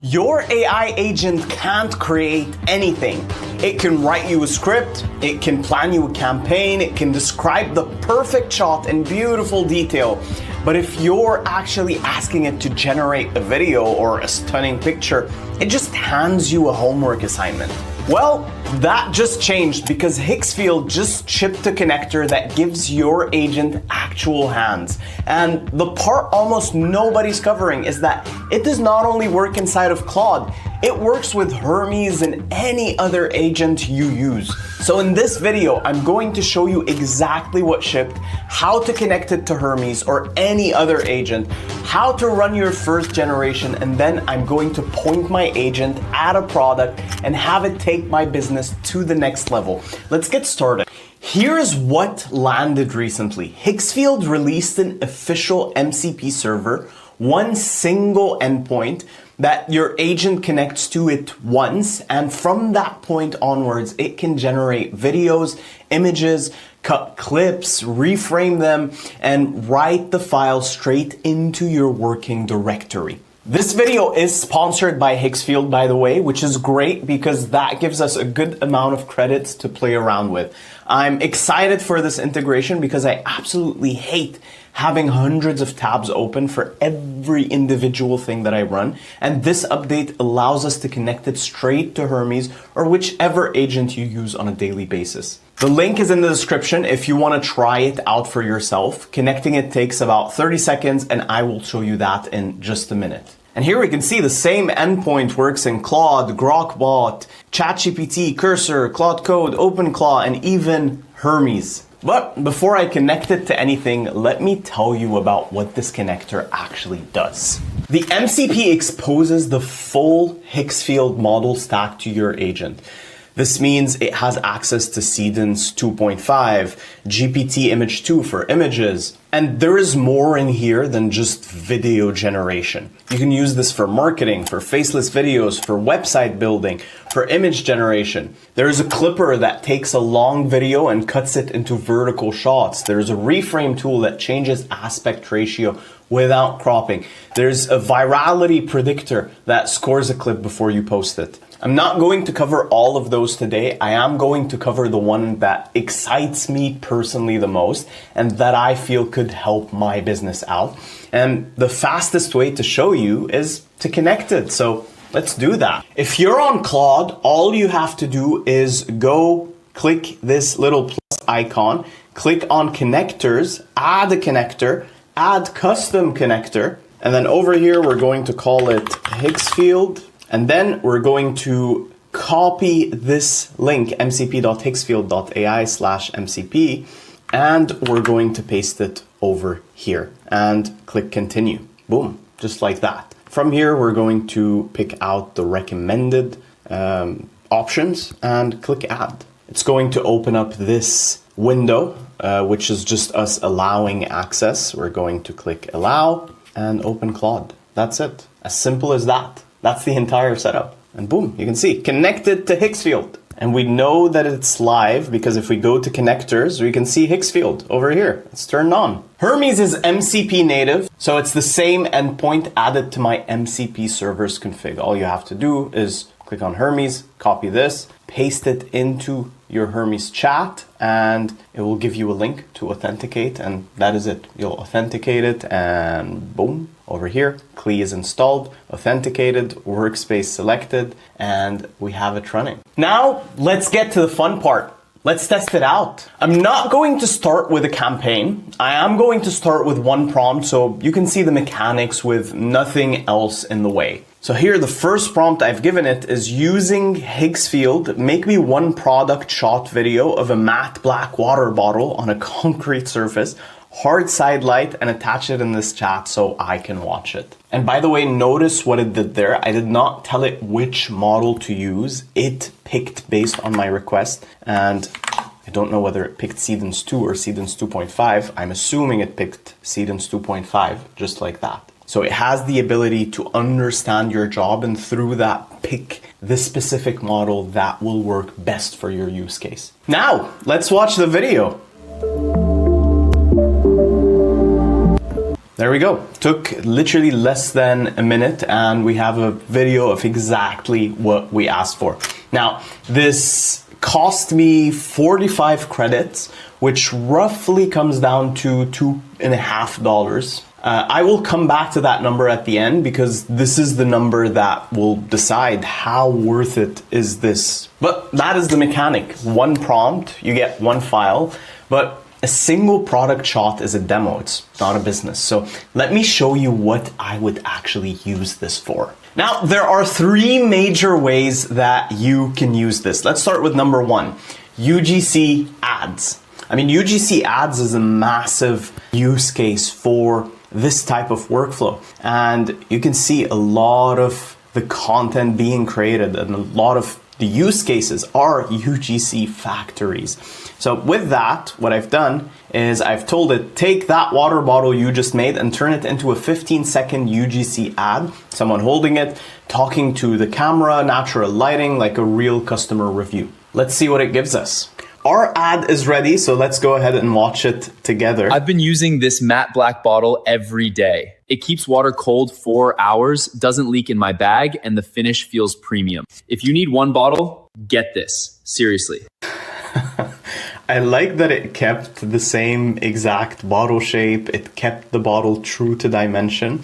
Your AI agent can't create anything. It can write you a script, it can plan you a campaign, it can describe the perfect shot in beautiful detail. But if you're actually asking it to generate a video or a stunning picture, it just hands you a homework assignment. Well, that just changed because Higgsfield just shipped a connector that gives your agent actual hands. And the part almost nobody's covering is that it does not only work inside of Claude, it works with Hermes and any other agent you use. So in this video, I'm going to show you exactly what shipped, how to connect it to Hermes or any other agent, how to run your first generation, and then I'm going to point my agent at a product and have it take my business to the next level. Let's get started. Here's what landed recently. Higgsfield released an official MCP server, one single endpoint that your agent connects to it once, and from that point onwards, it can generate videos, images, cut clips, reframe them, and write the file straight into your working directory. This video is sponsored by Higgsfield, by the way, which is great because that gives us a good amount of credits to play around with. I'm excited for this integration because I absolutely hate having hundreds of tabs open for every individual thing that I run. And this update allows us to connect it straight to Hermes or whichever agent you use on a daily basis. The link is in the description if you want to try it out for yourself. Connecting it takes about 30 seconds and I will show you that in just a minute. And here we can see the same endpoint works in Claude, Grokbot, ChatGPT, Cursor, Claude Code, OpenClaw, and even Hermes. But before I connect it to anything, let me tell you about what this connector actually does. The MCP exposes the full Higgsfield model stack to your agent. This means it has access to Seedance 2.5, GPT Image 2 for images, and there is more in here than just video generation. You can use this for marketing, for faceless videos, for website building, for image generation. There's a clipper that takes a long video and cuts it into vertical shots. There's a reframe tool that changes aspect ratio without cropping. There's a virality predictor that scores a clip before you post it. I'm not going to cover all of those today. I am going to cover the one that excites me personally the most and that I feel could help my business out. And the fastest way to show you is to connect it. So let's do that. If you're on Claude, all you have to do is go click this little plus icon, click on connectors, add a connector, add custom connector, and then over here, we're going to call it Higgsfield. And then we're going to copy this link, mcp.higgsfield.ai/mcp, and we're going to paste it over here and click continue. Boom, just like that. From here, we're going to pick out the recommended options and click add. It's going to open up this window, which is just us allowing access. We're going to click allow and open Claude. That's it. As simple as that. That's the entire setup. And boom, you can see connected to Higgsfield. And we know that it's live because if we go to connectors, we can see Higgsfield over here. It's turned on. Hermes is MCP native, so it's the same endpoint added to my MCP server's config. All you have to do is click on Hermes, copy this, paste it into your Hermes chat, and it will give you a link to authenticate, and that is it. You'll authenticate it, and boom, over here, CLI is installed, authenticated, workspace selected, and we have it running. Now, let's get to the fun part. Let's test it out. I'm not going to start with a campaign. I am going to start with one prompt so you can see the mechanics with nothing else in the way. So here, the first prompt I've given it is using Higgsfield, make me one product shot video of a matte black water bottle on a concrete surface, hard side light, and attach it in this chat so I can watch it. And by the way, notice what it did there. I did not tell it which model to use. It picked based on my request, and I don't know whether it picked Seedance 2 or Seedance 2.5. I'm assuming it picked Seedance 2.5, just like that. So it has the ability to understand your job and through that pick the specific model that will work best for your use case. Now, let's watch the video. there we go. Took literally less than a minute and we have a video of exactly what we asked for. Now, this cost me 45 credits, which roughly comes down to $2.50. I will come back to that number at the end because this is the number that will decide how worth it is this. But that is the mechanic. One prompt, you get one file, but a single product shot is a demo. It's not a business. So let me show you what I would actually use this for. Now, there are three major ways that you can use this. Let's start with number one, UGC ads. I mean, UGC ads is a massive use case for this type of workflow. And you can see a lot of the content being created and a lot of the use cases are UGC factories. So with that, what I've done is I've told it, take that water bottle you just made and turn it into a 15-second UGC ad. Someone holding it, talking to the camera, natural lighting, like a real customer review. Let's see what it gives us. Our ad is ready, so let's go ahead and watch it together. I've been using this matte black bottle every day. It keeps water cold 4 hours, doesn't leak in my bag, and the finish feels premium. If you need one bottle, get this. Seriously. I like that it kept the same exact bottle shape. It kept the bottle true to dimension.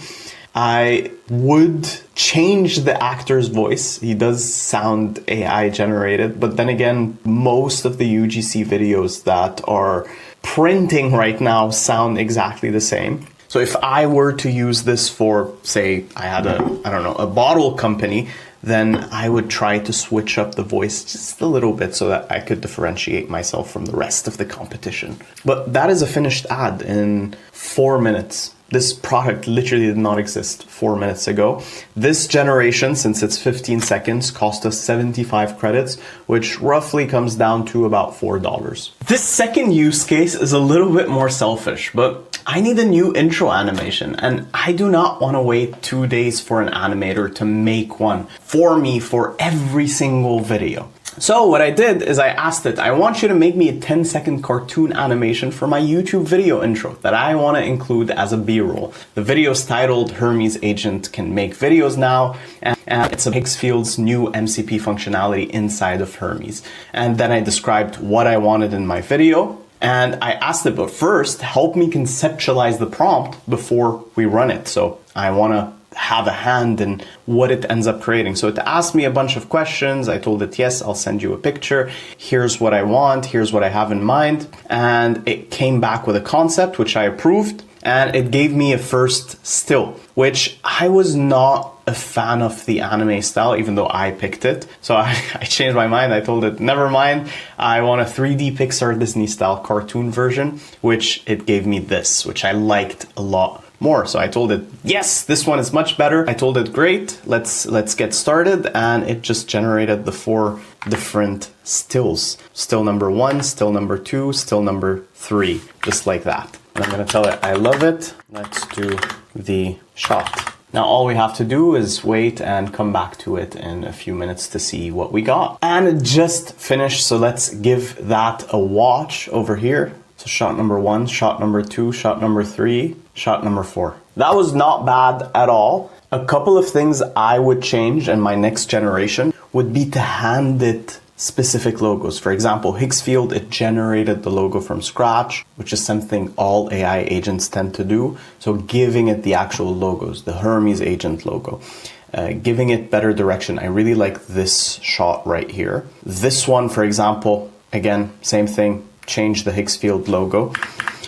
I would change the actor's voice. He does sound AI generated, but then again, most of the UGC videos that are printing right now sound exactly the same. So if I were to use this for, say, I had a bottle company, then I would try to switch up the voice just a little bit so that I could differentiate myself from the rest of the competition. But that is a finished ad in 4 minutes. This product literally did not exist 4 minutes ago. This generation, since it's 15 seconds, cost us 75 credits, which roughly comes down to about $4. This second use case is a little bit more selfish, but I need a new intro animation and I do not want to wait 2 days for an animator to make one for me for every single video. So what I did is I asked it, I want you to make me a 10-second cartoon animation for my YouTube video intro that I want to include as a B-roll. The video is titled Hermes Agent Can Make Videos Now, and it's a Higgsfield's new MCP functionality inside of Hermes. And then I described what I wanted in my video, and I asked it, but first, help me conceptualize the prompt before we run it. So I want to have a hand in what it ends up creating. So it asked me a bunch of questions. I told it, yes, I'll send you a picture. Here's what I want. Here's what I have in mind. And it came back with a concept, which I approved. And it gave me a first still, which I was not a fan of the anime style, even though I picked it. So I changed my mind. I told it, never mind. I want a 3D Pixar Disney style cartoon version, which it gave me this, which I liked a lot more. So I told it, yes, this one is much better. I told it, great, let's get started. And it just generated the 4 different stills. Still number 1, still number 2, still number 3, just like that. And I'm gonna tell it, I love it. Let's do the shot. Now all we have to do is wait and come back to it in a few minutes to see what we got. And it just finished, so let's give that a watch over here. So shot number 1, shot number 2, shot number 3, shot number 4. That was not bad at all. A couple of things I would change in my next generation would be to hand it specific logos. For example, Higgsfield, it generated the logo from scratch, which is something all AI agents tend to do. So giving it the actual logos, the Hermes agent logo, giving it better direction. I really like this shot right here. This one, for example, again, same thing, change the Higgsfield logo.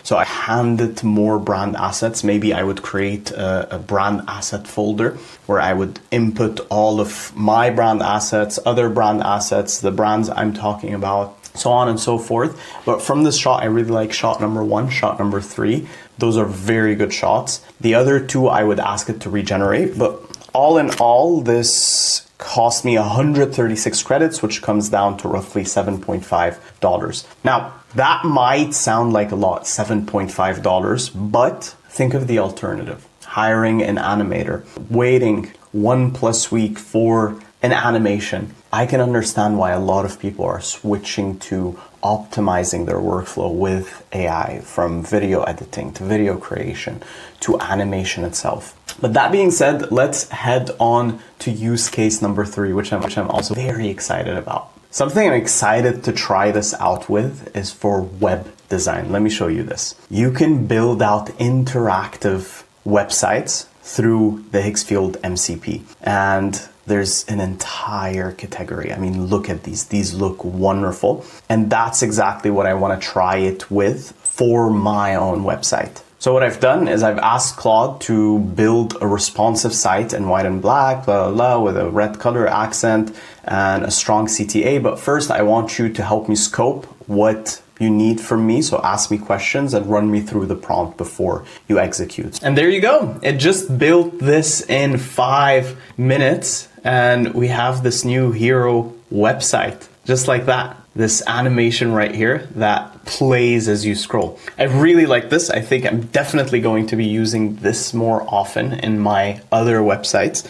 So I handed more brand assets. Maybe I would create a brand asset folder where I would input all of my brand assets, other brand assets, the brands I'm talking about, so on and so forth. But from this shot, I really like shot number 1, shot number 3. Those are very good shots. The other 2, I would ask it to regenerate. But all in all, this cost me 136 credits, which comes down to roughly $7.5. Now, that might sound like a lot, $7.5, but think of the alternative. Hiring an animator, waiting 1+ week for an animation. I can understand why a lot of people are switching to optimizing their workflow with AI, from video editing to video creation to animation itself. But that being said, let's head on to use case number 3, which I'm also very excited about. Something I'm excited to try this out with is for web design. Let me show you this. You can build out interactive websites through the Higgsfield MCP, and there's an entire category. I mean, look at these. These look wonderful. And that's exactly what I want to try it with for my own website. So what I've done is I've asked Claude to build a responsive site in white and black, blah, blah, blah, with a red color accent and a strong CTA. But first, I want you to help me scope what you need from me. So ask me questions and run me through the prompt before you execute. And there you go. It just built this in 5 minutes. And we have this new hero website, just like that. This animation right here that plays as you scroll. I really like this. I think I'm definitely going to be using this more often in my other websites.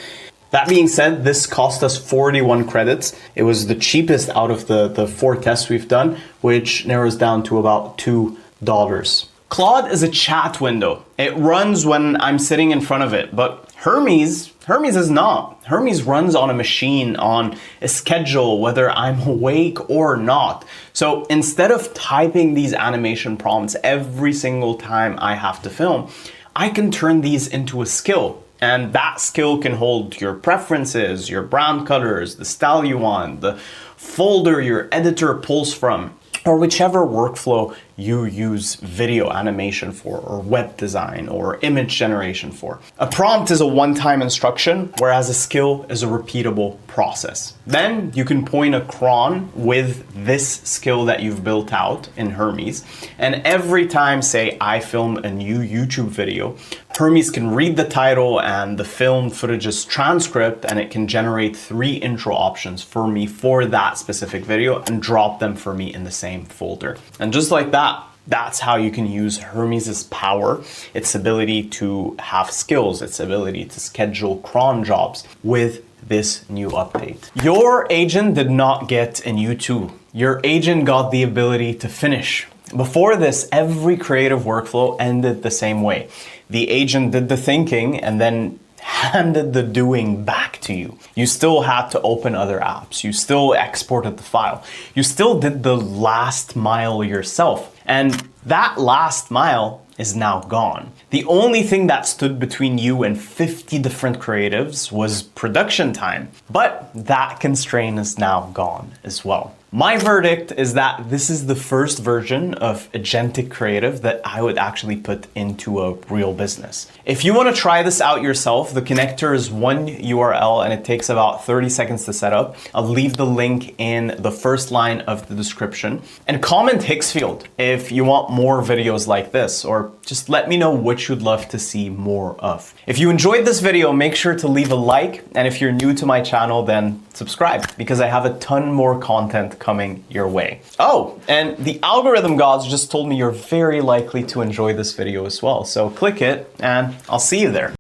That being said, this cost us 41 credits. It was the cheapest out of the 4 tests we've done, which narrows down to about $2. Claude is a chat window. It runs when I'm sitting in front of it, but Hermes is not. Hermes runs on a machine, on a schedule, whether I'm awake or not. So instead of typing these animation prompts every single time I have to film, I can turn these into a skill. And that skill can hold your preferences, your brand colors, the style you want, the folder your editor pulls from, or whichever workflow you use video animation for, or web design, or image generation for. A prompt is a one-time instruction, whereas a skill is a repeatable process. Then you can point a cron with this skill that you've built out in Hermes, and every time, say, I film a new YouTube video, Hermes can read the title and the filmed footage's transcript, and it can generate 3 intro options for me for that specific video and drop them for me in the same folder. And just like that, that's how you can use Hermes's power, its ability to have skills, its ability to schedule cron jobs with this new update. Your agent did not get a new tool. Your agent got the ability to finish. Before this, every creative workflow ended the same way. The agent did the thinking and then handed the doing back to you. You still had to open other apps. You still exported the file. You still did the last mile yourself. And that last mile is now gone. The only thing that stood between you and 50 different creatives was production time. But that constraint is now gone as well. My verdict is that this is the first version of agentic creative that I would actually put into a real business. If you want to try this out yourself, the connector is one URL and it takes about 30 seconds to set up. I'll leave the link in the first line of the description. And comment Higgsfield if you want more videos like this, or just let me know what you'd love to see more of. If you enjoyed this video, make sure to leave a like. And if you're new to my channel, then subscribe, because I have a ton more content coming your way. Oh, and the algorithm gods just told me you're very likely to enjoy this video as well. So click it and I'll see you there.